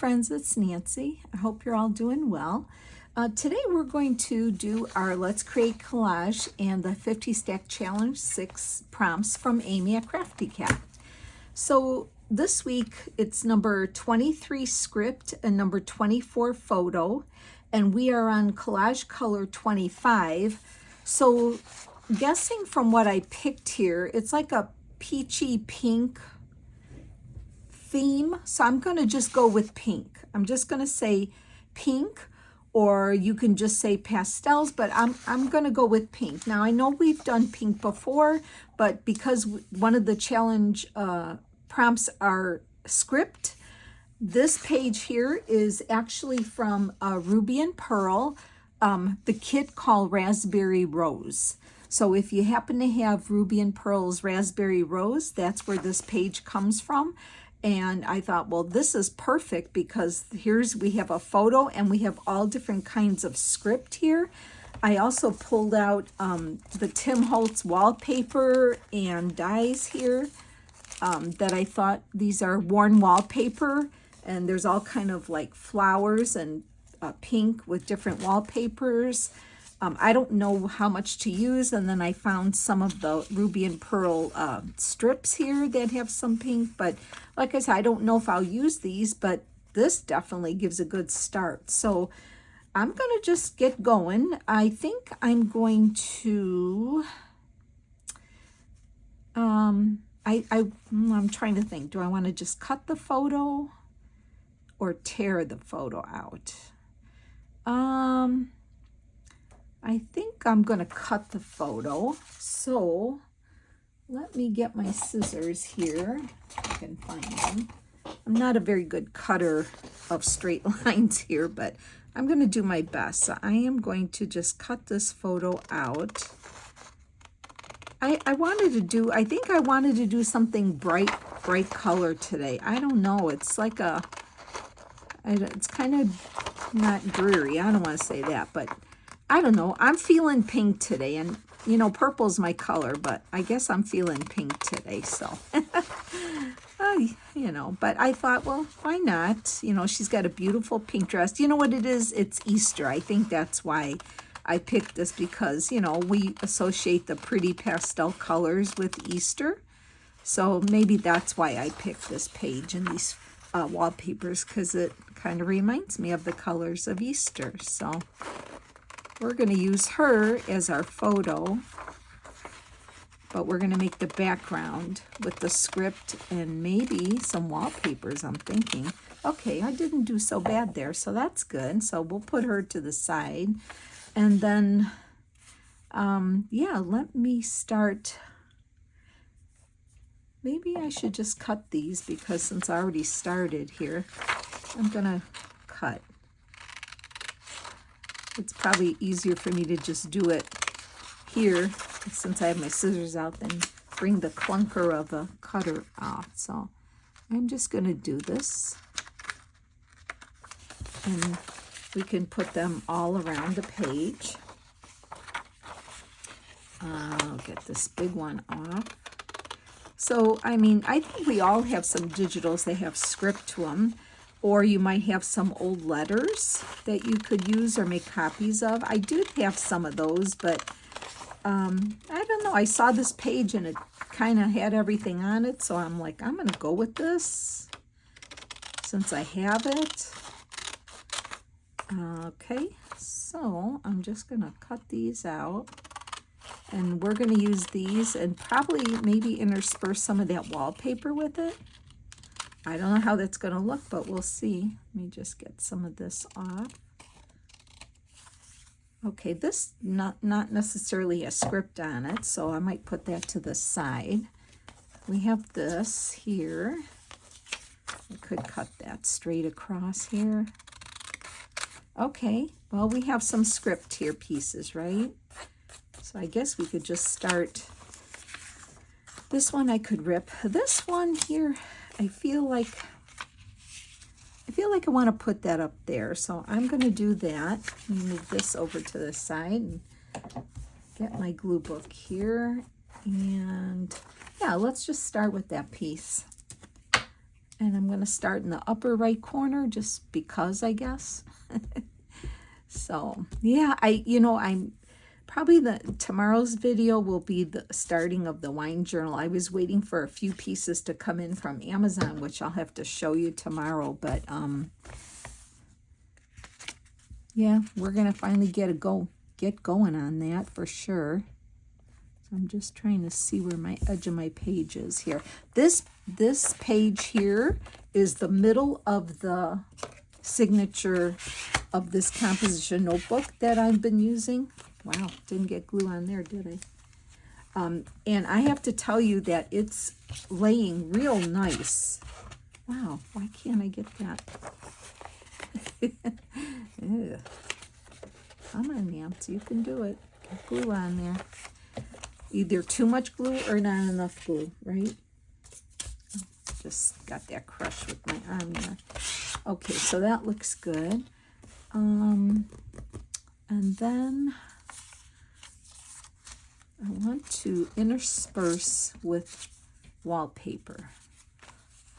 Friends, it's Nancy. I hope you're all doing well. Today we're going to do our Let's Create Collage and the 50 Stack Challenge 6 prompts from Amy at Crafty Cat. So this week it's number 23 script and number 24 photo, and we are on collage color 25. So guessing from what I picked here, it's like a peachy pink theme, so I'm going to just go with pink. I'm just going to say pink, or you can just say pastels, but I'm going to go with pink. Now I know we've done pink before, but because one of the challenge prompts are script, this page here is actually from Ruby and Pearl, the kit called Raspberry Rose. So if you happen to have Ruby and Pearl's Raspberry Rose, that's where this page comes from. And I thought, well, this is perfect because we have a photo and we have all different kinds of script here. I also pulled out the Tim Holtz wallpaper and dies here that I thought these are worn wallpaper, and there's all kind of like flowers and pink with different wallpapers. I don't know how much to use, and then I found some of the Ruby and Pearl strips here that have some pink, but like I said, I don't know if I'll use these, but this definitely gives a good start. So I'm going to just get going. I think I'm going to, I'm trying to think, do I want to just cut the photo or tear the photo out? I think I'm going to cut the photo. So let me get my scissors here, if I can find them. I'm not a very good cutter of straight lines here, but I'm going to do my best. So I am going to just cut this photo out. I think I wanted to do something bright color today. I don't know. It's like it's kind of not dreary. I don't want to say that, but I don't know. I'm feeling pink today, and you know, purple's my color, but I guess I'm feeling pink today, so you know, but I thought, well, why not? You know, she's got a beautiful pink dress. You know what it is? It's Easter. I think that's why I picked this, because, you know, we associate the pretty pastel colors with Easter. So maybe that's why I picked this page and these wallpapers, because it kind of reminds me of the colors of Easter. So we're going to use her as our photo, but we're going to make the background with the script and maybe some wallpapers, I'm thinking. Okay, I didn't do so bad there, so that's good. So we'll put her to the side. And then, yeah, let me start. Maybe I should just cut these, because since I already started here, I'm going to cut. It's probably easier for me to just do it here, since I have my scissors out, than bring the clunker of a cutter off. So I'm just going to do this, and we can put them all around the page. I'll get this big one off. So, I mean, I think we all have some digitals that have script to them, or you might have some old letters that you could use or make copies of. I do have some of those, but I don't know. I saw this page and it kind of had everything on it, so I'm like, I'm going to go with this since I have it. Okay, so I'm just going to cut these out, and we're going to use these and probably maybe intersperse some of that wallpaper with it. I don't know how that's going to look, but we'll see. Let me just get some of this off. Okay, this not necessarily a script on it, so I might put that to the side. We have this here. I could cut that straight across here. Okay, well, we have some script here pieces, right? So I guess we could just start. This one I could rip. This one here, I feel like I want to put that up there, so I'm going to do that. Let me move this over to the side and get my glue book here. And yeah, let's just start with that piece. And I'm going to start in the upper right corner just because, I guess. So, yeah, I'm probably tomorrow's video will be the starting of the wine journal. I was waiting for a few pieces to come in from Amazon, which I'll have to show you tomorrow, but yeah, we're going to finally get going on that for sure. So I'm just trying to see where my edge of my page is here. This page here is the middle of the signature of this composition notebook that I've been using. Wow, didn't get glue on there, did I? And I have to tell you that it's laying real nice. Wow, why can't I get that? Ew. Come on, Nancy, you can do it. Get glue on there. Either too much glue or not enough glue, right? Oh, just got that crushed with my arm there. Okay, so that looks good. And then I want to intersperse with wallpaper.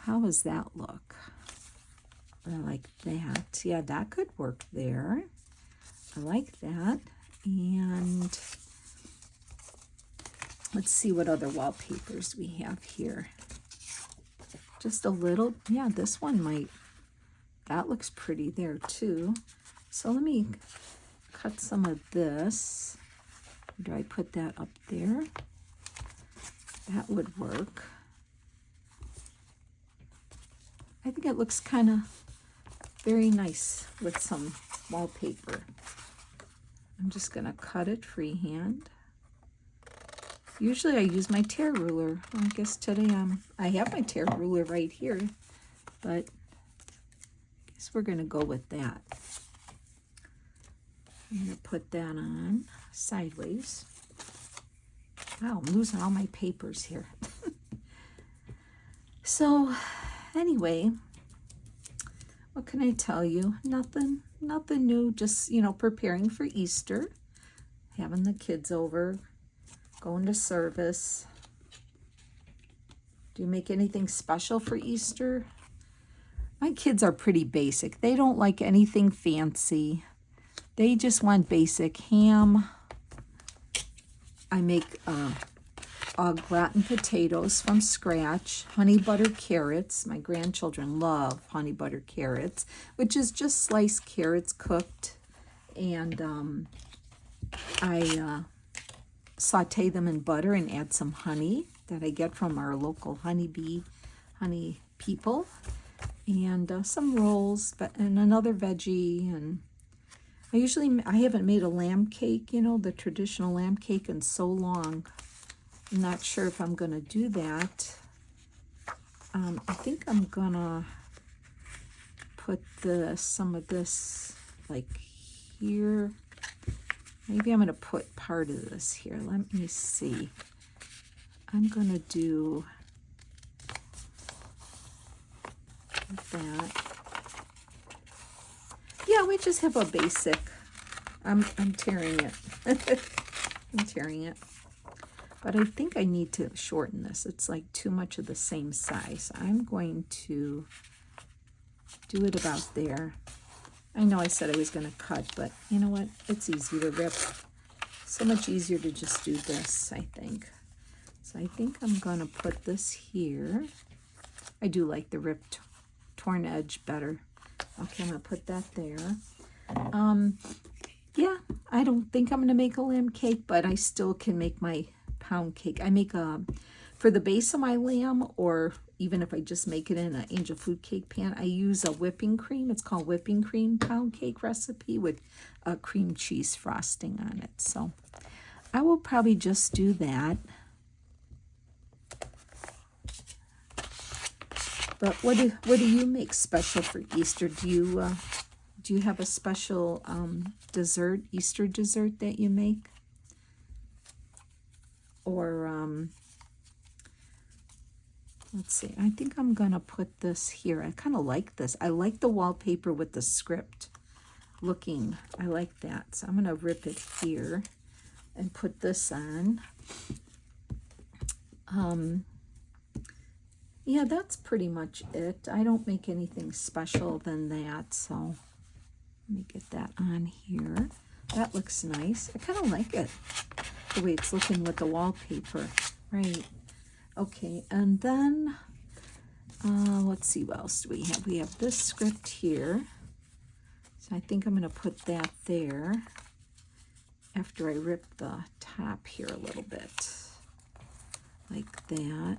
How does that look? I like that. Yeah, that could work there. I like that. And let's see what other wallpapers we have here. Just a little. Yeah, this one might. That looks pretty there too. So let me cut some of this. Do I put that up there? That would work. I think it looks kind of very nice with some wallpaper. I'm just going to cut it freehand. Usually I use my tear ruler. Well, I guess today I have my tear ruler right here, but I guess we're going to go with that. I'm going to put that on sideways. Wow, I'm losing all my papers here. So anyway, what can I tell you? Nothing new, just, preparing for Easter, having the kids over, going to service. Do you make anything special for Easter? My kids are pretty basic. They don't like anything fancy. They just want basic ham. I make au gratin potatoes from scratch, honey butter carrots. My grandchildren love honey butter carrots, which is just sliced carrots cooked. And I saute them in butter and add some honey that I get from our local honey people. And some rolls, and another veggie. And I haven't made a lamb cake, the traditional lamb cake, in so long. I'm not sure if I'm going to do that. I think I'm going to put some of this like here. Maybe I'm going to put part of this here. Let me see. I'm going to do that. Yeah, we just have a basic. I'm tearing it. I'm tearing it. But I think I need to shorten this. It's like too much of the same size. I'm going to do it about there. I know I said I was going to cut, but you know what? It's easy to rip. So much easier to just do this, I think. So I think I'm going to put this here. I do like the ripped, torn edge better. Okay, I'm going to put that there. Yeah, I don't think I'm going to make a lamb cake, but I still can make my pound cake. I make for the base of my lamb, or even if I just make it in an angel food cake pan, I use a whipping cream. It's called whipping cream pound cake recipe with a cream cheese frosting on it. So I will probably just do that. But what do you make special for Easter? Do you have a special dessert, Easter dessert that you make? Or let's see. I think I'm gonna put this here. I kind of like this. I like the wallpaper with the script looking. I like that. So I'm gonna rip it here and put this on. yeah, that's pretty much it. I don't make anything special than that, so let me get that on here. That looks nice. I kind of like it, the way it's looking with the wallpaper. Right. Okay, and then let's see, what else do we have? We have this script here. So I think I'm going to put that there after I rip the top here a little bit, like that.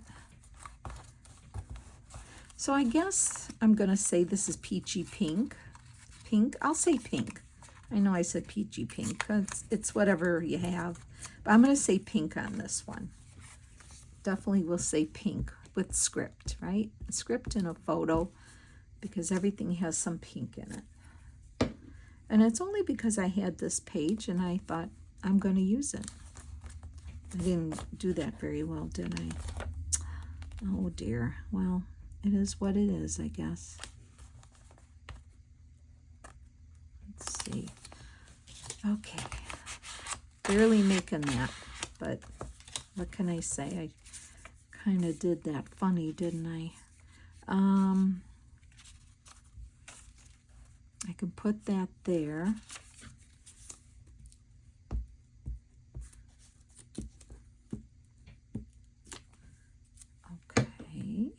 So I guess I'm going to say this is peachy pink. Pink, I'll say pink. I know I said peachy pink. It's whatever you have. But I'm going to say pink on this one. Definitely will say pink with script, right? A script and a photo, because everything has some pink in it. And it's only because I had this page and I thought I'm going to use it. I didn't do that very well, did I? Oh dear. Well, it is what it is, I guess. Let's see. Okay. Barely making that, but what can I say? I kind of did that funny, didn't I? I can put that there. Okay.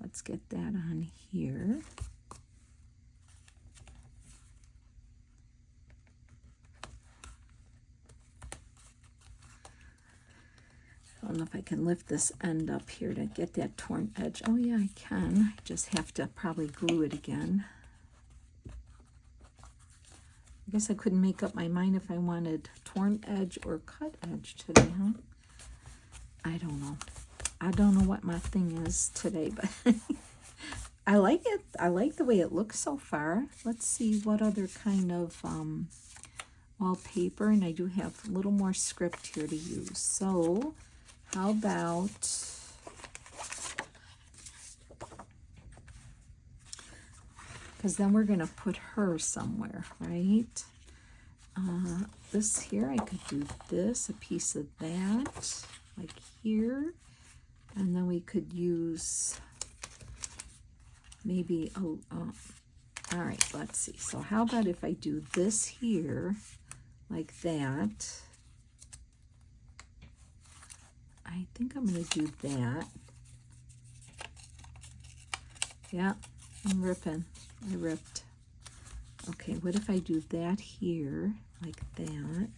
Let's get that on here. I don't know if I can lift this end up here to get that torn edge. Oh yeah, I can. I just have to probably glue it again. I guess I couldn't make up my mind if I wanted torn edge or cut edge today, huh? I don't know. I don't know what my thing is today, but I like it. I like the way it looks so far. Let's see what other kind of wallpaper, and I do have a little more script here to use. So how about because then we're going to put her somewhere, right? This here, I could do this, a piece of that, like here. And then we could use maybe, all right, let's see. So how about if I do this here, like that? I think I'm going to do that. Yeah, I'm ripping. I ripped. Okay, what if I do that here, like that?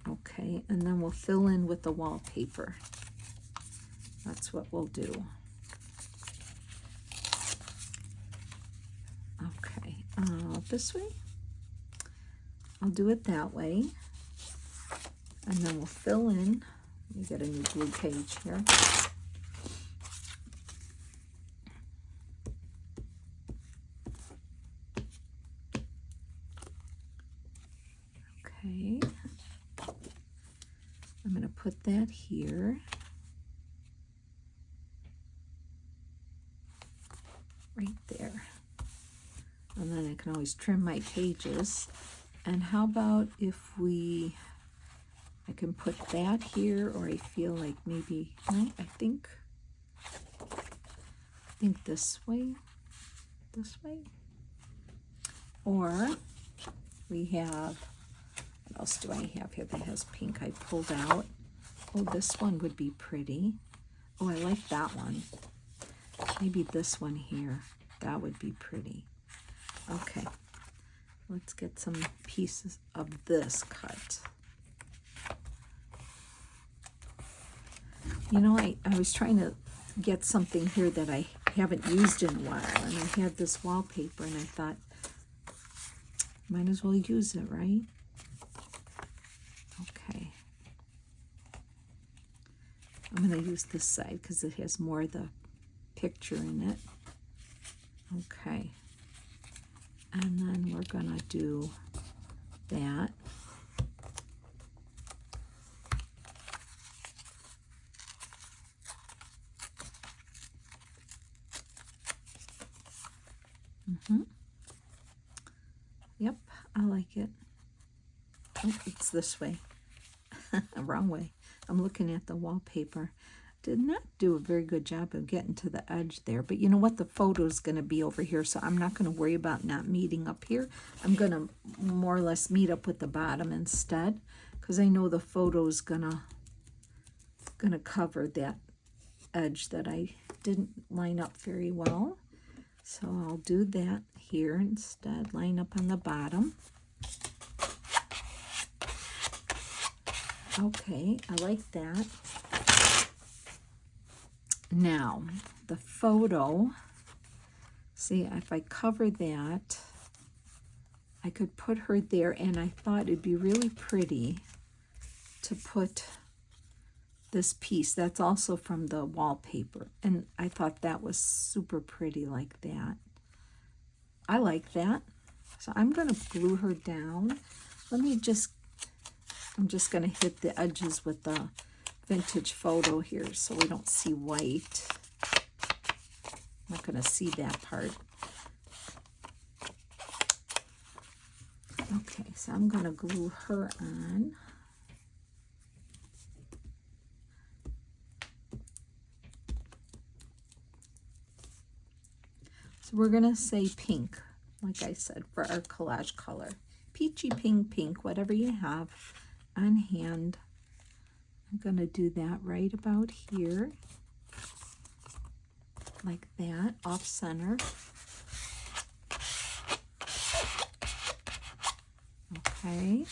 Okay, and then we'll fill in with the wallpaper. That's what we'll do. Okay, this way. I'll do it that way. And then we'll fill in. Let me get a new blue page here. Okay. I'm going to put that here. Right there. And then I can always trim my pages. And how about if I can put that here, or I feel like maybe, no, I think this way, or we have, what else do I have here that has pink I pulled out? Oh, this one would be pretty. Oh, I like that one. Maybe this one here, that would be pretty. Okay, let's get some pieces of this cut. You know, I was trying to get something here that I haven't used in a while, and I had this wallpaper, and I thought, might as well use it, right? Okay. I'm going to use this side because it has more of the picture in it. Okay. And then we're going to do that. Yep, I like it. Oh, it's this way. Wrong way. I'm looking at the wallpaper. Did not do a very good job of getting to the edge there, but you know what? The photo is going to be over here, so I'm not going to worry about not meeting up here. I'm going to more or less meet up with the bottom instead, because I know the photo is gonna cover that edge that I didn't line up very well. So I'll do that here instead, line up on the bottom. Okay, I like that. Now, the photo, see, if I cover that, I could put her there, and I thought it'd be really pretty to put this piece that's also from the wallpaper, and I thought that was super pretty like that. I like that. So I'm going to glue her down. I'm just going to hit the edges with the vintage photo here so we don't see white. I'm not going to see that part. Okay, so I'm going to glue her on. So we're going to say pink, like I said, for our collage color. Peachy pink, pink, whatever you have on hand. I'm going to do that right about here, like that, off center. Okay,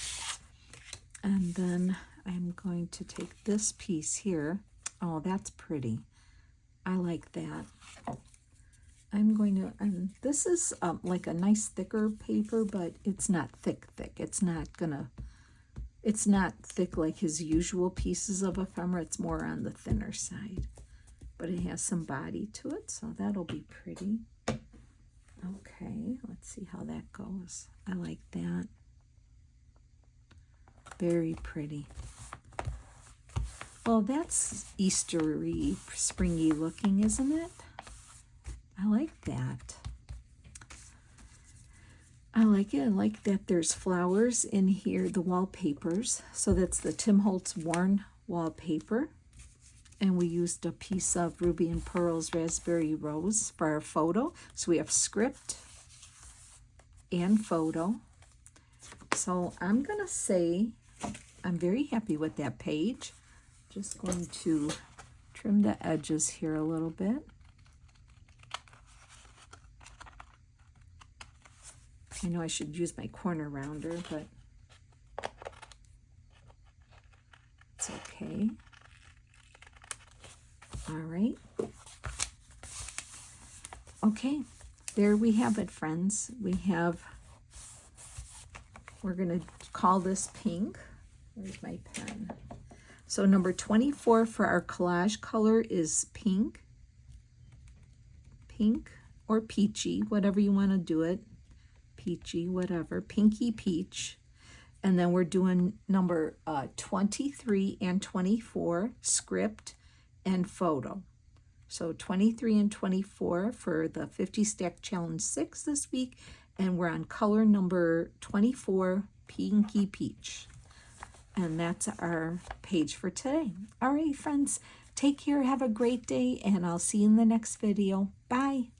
and then I'm going to take this piece here. Oh, that's pretty. I like that. I'm going to, this is like a nice thicker paper, but it's not thick. It's not thick like his usual pieces of ephemera. It's more on the thinner side, but it has some body to it, so that'll be pretty. Okay, let's see how that goes. I like that. Very pretty. Well, that's Eastery, springy looking, isn't it? I like that. I like it. I like that there's flowers in here, the wallpapers. So that's the Tim Holtz Worn Wallpaper. And we used a piece of Ruby and Pearl's Raspberry Rose for our photo. So we have script and photo. So I'm going to say I'm very happy with that page. Just going to trim the edges here a little bit. I know I should use my corner rounder, but it's okay. All right. Okay, there we have it, friends. We're going to call this pink. Where's my pen? So number 24 for our collage color is pink. Pink or peachy, whatever you want to do it. Peachy, whatever, pinky peach. And then we're doing number 23 and 24, script and photo. So 23 and 24 for the 50 Stack Challenge 6 this week, and we're on color number 24, pinky peach. And that's our page for today. All right, friends, take care, have a great day, and I'll see you in the next video. Bye.